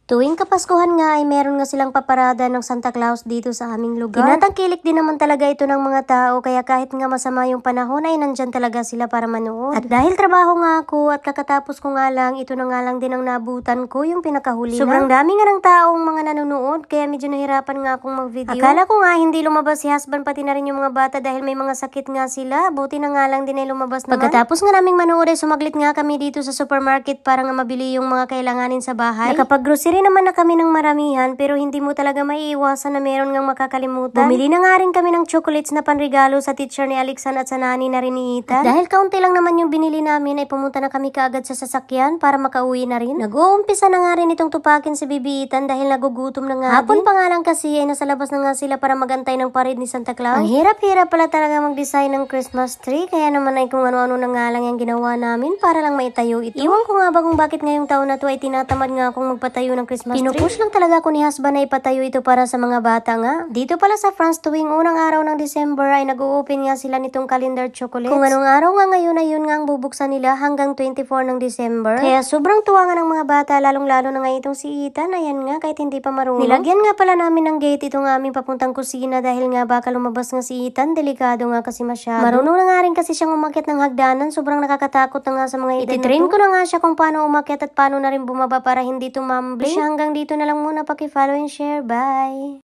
Tuwing Kapaskuhan nga ay meron nga silang paparada ng Santa Claus dito sa aming lugar. Tinatangkilik din naman talaga ito ng mga tao, kaya kahit nga masama yung panahon ay nandyan talaga sila para manood. At dahil trabaho nga ako at kakatapos ko nga lang, ito na nga lang din ang nabutan ko, yung pinakahuli Sobrang dami nga ng taong mga nanonood, kaya medyo nahirapan nga akong mag-video. Akala ko nga hindi lumabas si husband pati na rin yung mga bata dahil may mga sakit nga sila. Buti na nga lang din ay lumabas naman. Pagkatapos nga naming manood ay sumaglit nga kami dito sa supermarket para nga mabili yung mga kailanganin sa bahay. Nakapag-grocery naman na kami ng maramihan, pero hindi mo talaga maiiwasan na meron ngang makakalimutan. Bumili na nga rin kami ng chocolates na panregalo sa teacher ni Alexan at sa nani na rin ni Ethan. At dahil kaunti lang naman yung binili namin, ay pumunta na kami kaagad sa sasakyan para makauwi na rin. Nag-uumpisa na nga rin itong tupakin si Bibi Ethan dahil nagugutom na nga Hapon pa nga lang kasi ay nasa labas na nga sila para magantay ng parade ni Santa Claus. Ang hirap-hirap pala talaga mag-design ng Christmas tree, kaya naman ay kung ano-ano na nga lang yung ginawa namin para lang maitayo ito. Iwan ko nga ba kung bakit ngayong taon na to ay tinatamad nga akong magpatayo ng Christmas tree. Pinupush lang talaga ako ni husband na ipatayo ito para sa mga bata nga. Dito pala sa France tuwing unang araw ng December ay nag-o-open nga sila nitong calendar chocolates. Kung anong araw nga ngayon ay yun nga ang bubuksan nila hanggang 24 ng December. Kaya sobrang tuwa nga ng mga bata, lalong-lalo na nga itong si Ethan. Ayan nga, kahit hindi pa marunong. Nilagyan nga pala namin ng gate itong aming papuntang kusina dahil nga baka lumabas nga si Ethan. Delikado nga kasi masyado. Marunong na nga rin kasi siyang umakyat ng hagdanan. Sobrang nakakatakot na nga sa mga edad na to. Ititrain ko na nga siya kung paano umakyat at paano na rin bumaba para hindi tumambling. Hanggang dito na lang muna, paki-follow and share. Bye!